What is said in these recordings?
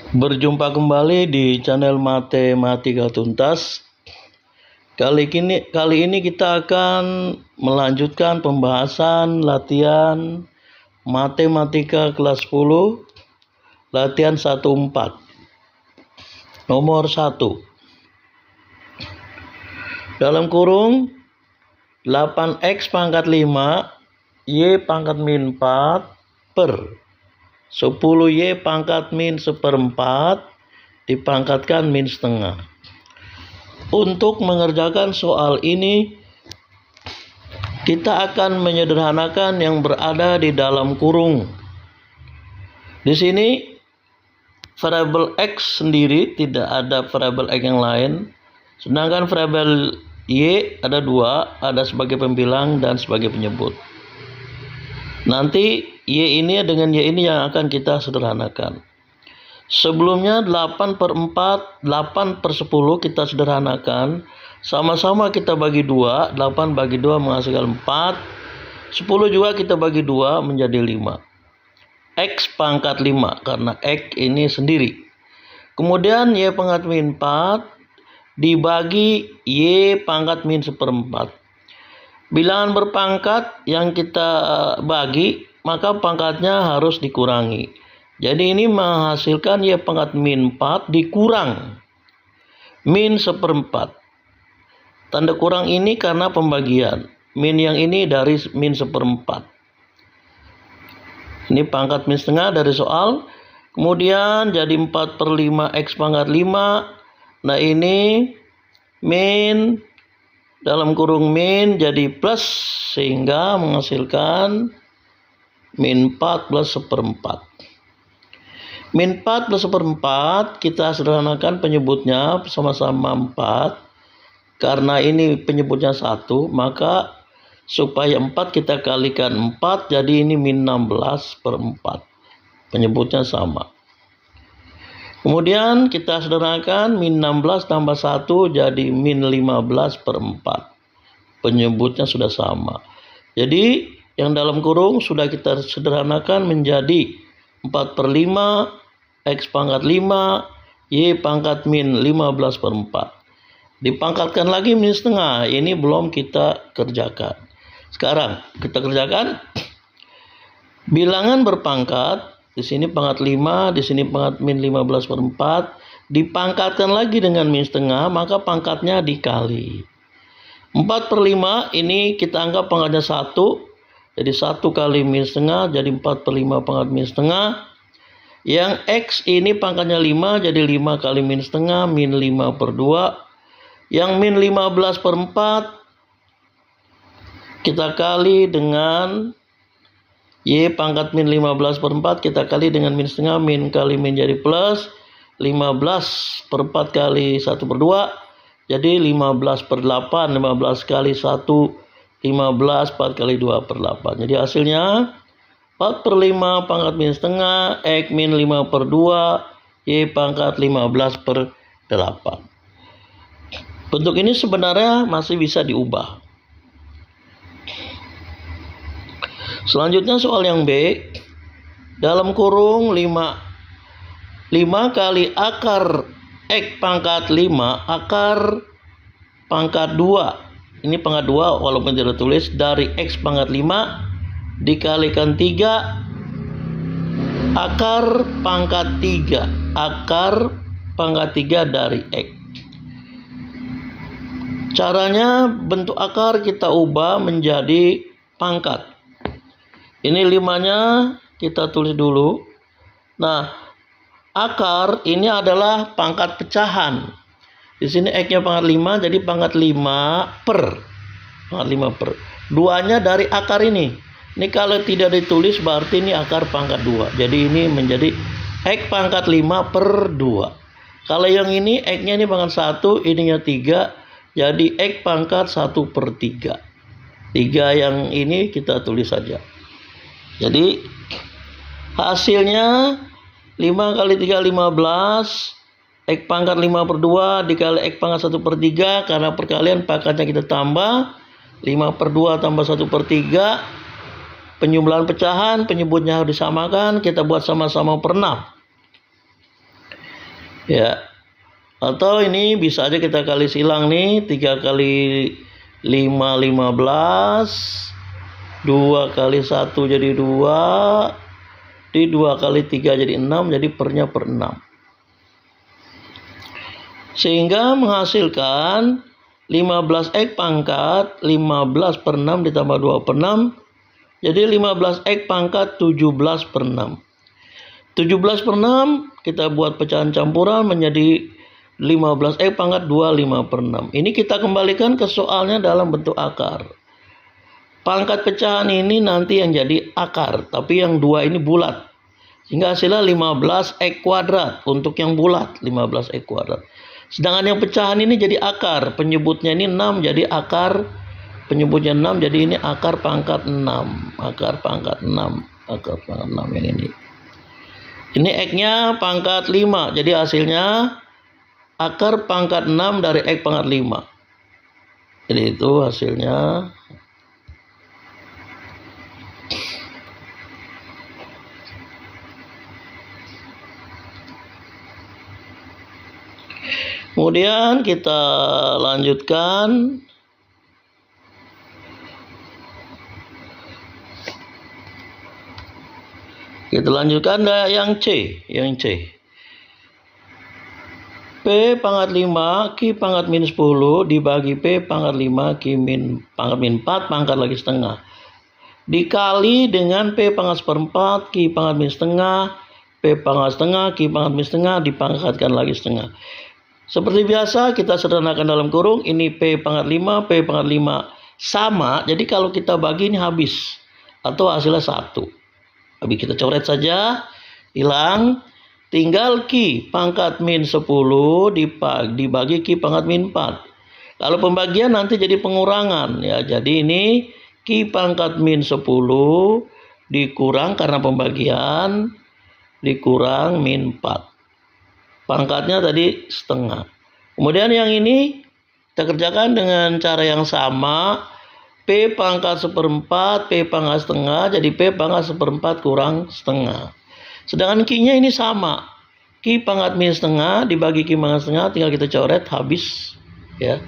Berjumpa kembali di channel Matematika Tuntas. Kali ini kita akan melanjutkan pembahasan latihan Matematika kelas 10, latihan 1-4. Nomor 1. Dalam kurung 8x pangkat 5 y pangkat min 4 per 10y pangkat min 1/4 dipangkatkan min setengah. Untuk mengerjakan soal ini, kita akan menyederhanakan yang berada di dalam kurung. Di sini variabel x sendiri, tidak ada variabel x yang lain. Sedangkan variabel y ada dua, ada sebagai pembilang dan sebagai penyebut. Nanti y ini dengan y ini yang akan kita sederhanakan. Sebelumnya 8/4, 8/10 kita sederhanakan. Sama-sama kita bagi 2, 8 bagi 2 menghasilkan 4. 10 juga kita bagi 2 menjadi 5. X pangkat 5 karena X ini sendiri. Kemudian y pangkat min 4 dibagi y pangkat min 1/4. Bilangan berpangkat yang kita bagi, maka pangkatnya harus dikurangi. Jadi ini menghasilkan y pangkat min 4 dikurang min 1/4. Tanda kurang ini karena pembagian. Min yang ini dari min 1/4. Ini pangkat min setengah dari soal. Kemudian jadi 4/5 x pangkat 5. Nah ini min dalam kurung min jadi plus, sehingga menghasilkan min 4 plus 1/4. Min 4 plus 1/4 kita sederhanakan penyebutnya sama-sama 4. Karena ini penyebutnya 1, maka supaya 4 kita kalikan 4, jadi ini min 16/4. Penyebutnya sama. Kemudian kita sederhanakan min 16 tambah 1 jadi min 15/4. Penyebutnya sudah sama. Jadi yang dalam kurung sudah kita sederhanakan menjadi 4/5 x pangkat 5 y pangkat min 15/4. Dipangkatkan lagi min setengah. Ini belum kita kerjakan. Sekarang kita kerjakan bilangan berpangkat. Di sini pangkat 5, di sini pangkat min 15/4. Dipangkatkan lagi dengan min setengah, maka pangkatnya dikali. 4/5 ini kita anggap pangkatnya 1. Jadi 1 kali min setengah, jadi 4/5 pangkat min setengah. Yang x ini pangkatnya 5, jadi 5 kali min setengah, min 5/2. Yang min 15/4 kita kali dengan y pangkat min 15/4 kita kali dengan min setengah, min kali min jadi plus 15/4 kali 1/2 jadi 15/8. 15 kali 1 15, 4 kali 2/8. Jadi hasilnya 4/5 pangkat min setengah x min 5/2 y pangkat 15/8. Bentuk ini sebenarnya masih bisa diubah. Selanjutnya soal yang B. Dalam kurung 5 kali akar x pangkat 5 akar pangkat 2. Ini pangkat 2 walaupun tidak tulis, dari x pangkat 5 dikalikan 3 akar pangkat 3. Akar pangkat 3 dari x. Caranya bentuk akar kita ubah menjadi pangkat. Ini 5-nya kita tulis dulu. Nah, akar ini adalah pangkat pecahan. Di sini x-nya pangkat 5, jadi pangkat 5 per. Pangkat 5 per. 2-nya dari akar ini. Ini kalau tidak ditulis berarti ini akar pangkat 2. Jadi ini menjadi x pangkat 5/2. Kalau yang ini x-nya ini pangkat 1, ininya 3. Jadi x pangkat 1/3. 3 yang ini kita tulis saja. Jadi hasilnya 5 kali 3 15. X pangkat 5/2 dikali X pangkat 1/3. Karena perkalian pangkatnya kita tambah 5/2 tambah 1/3. Penjumlahan pecahan, penyebutnya harus disamakan. Kita buat sama-sama per 6. Ya. Atau ini bisa aja kita kali silang nih, 3 kali 5 15, 2 kali 1 jadi 2, di 2 kali 3 jadi 6, jadi pernya per 6. Sehingga menghasilkan 15x pangkat 15 per 6 ditambah 2 per 6, jadi 15x pangkat 17 per 6. 17 per 6 kita buat pecahan campuran menjadi 15x pangkat 25 per 6. Ini kita kembalikan ke soalnya dalam bentuk akar. Pangkat pecahan ini nanti yang jadi akar, tapi yang 2 ini bulat. Sehingga hasilnya 15x kuadrat untuk yang bulat, 15x kuadrat. Sedangkan yang pecahan ini jadi akar, penyebutnya ini 6 jadi akar, penyebutnya 6 jadi ini akar pangkat 6, akar pangkat 6, akar pangkat 6 yang ini. Ini X-nya pangkat 5, jadi hasilnya akar pangkat 6 dari X pangkat 5. Jadi itu hasilnya. Kemudian kita lanjutkan. Kita lanjutkan yang C, P pangkat 5 Q pangkat min 10 dibagi P pangkat 5 Q pangkat min 4 pangkat lagi setengah. Dikali dengan P pangkat seperempat Q pangkat min setengah, P pangkat setengah Q pangkat min setengah dipangkatkan lagi setengah. Seperti biasa kita sederhanakan dalam kurung, ini P pangkat 5, P pangkat 5 sama, jadi kalau kita bagi ini habis, atau hasilnya 1. Habis kita coret saja, hilang, tinggal Q pangkat min 10 dibagi Q pangkat min 4. Kalau pembagian nanti jadi pengurangan, ya. Jadi ini Q pangkat min 10 dikurang karena pembagian, dikurang min 4. Pangkatnya tadi setengah. Kemudian yang ini kita kerjakan dengan cara yang sama. P pangkat seperempat, P pangkat setengah, jadi P pangkat seperempat kurang setengah. Sedangkan Q-nya ini sama. Q pangkat min setengah dibagi Q pangkat setengah, tinggal kita coret, habis. Ya,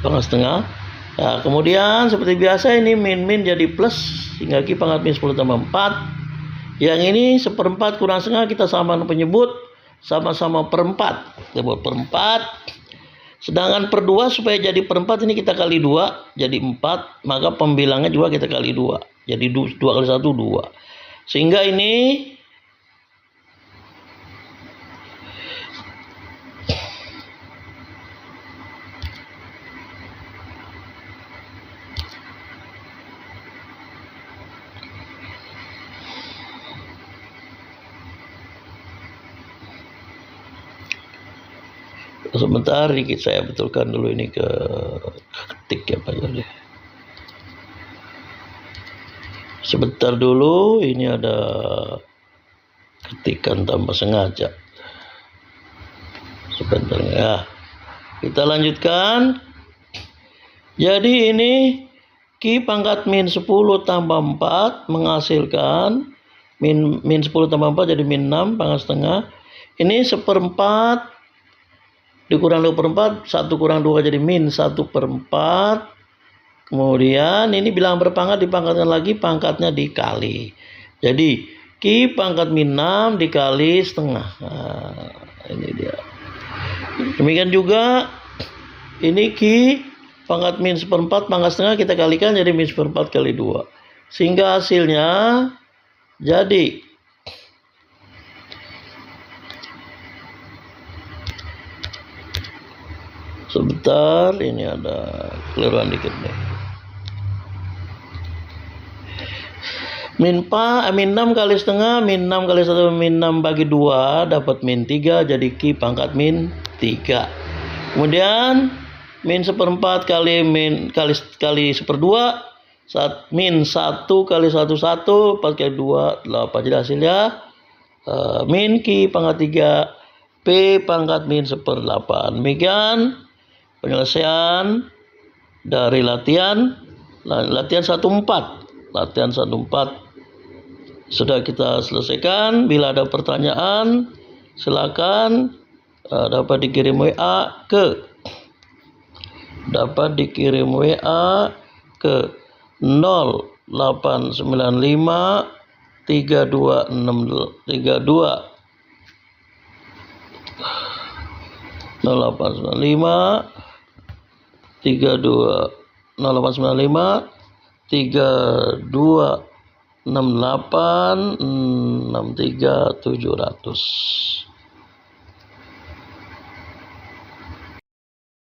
pangkat setengah. Nah, kemudian seperti biasa ini min jadi plus, hingga Q pangkat min 10 tambah 4. Yang ini seperempat kurang setengah, kita samakan penyebut. Sama-sama perempat, kita buat perempat. Sedangkan per 2 supaya jadi perempat ini kita kali 2 jadi 4, maka pembilangnya juga kita kali 2, jadi 2 kali 1 2. Sehingga ini sebentar dikit saya betulkan dulu ini ke ketik ya Pak Yoli. Sebentar dulu, ini ada ketikan tanpa sengaja. Sebentar ya. Kita lanjutkan. Jadi ini Q pangkat min 10 tambah 4 menghasilkan min 10 tambah 4 jadi min 6 pangkat setengah. Ini seperempat dikurang 2 per 4, 1 kurang 2 jadi min 1 per 4. Kemudian ini bilangan berpangkat dipangkatkan lagi, pangkatnya dikali. Jadi Q pangkat min 6 dikali setengah. Nah, ini dia. Demikian juga ini Q pangkat min seperempat pangkat setengah kita kalikan jadi min seperempat kali 2. Sehingga hasilnya jadi sebentar, ini ada keliruan dikit nih. Min 6 kali setengah, min 6 kali 1, min 6 bagi 2 dapat min 3, jadi Q pangkat min 3. Kemudian min seperempat kali seperdua, min 1 kali 1 1, 4 kali 2 8, jadi hasilnya min Q pangkat 3, P pangkat min 1/8. Demikian penyelesaian dari latihan 1/4. Latihan 1/4 sudah kita selesaikan. Bila ada pertanyaan silakan dapat dikirim WA ke 0895 32 68 63 700.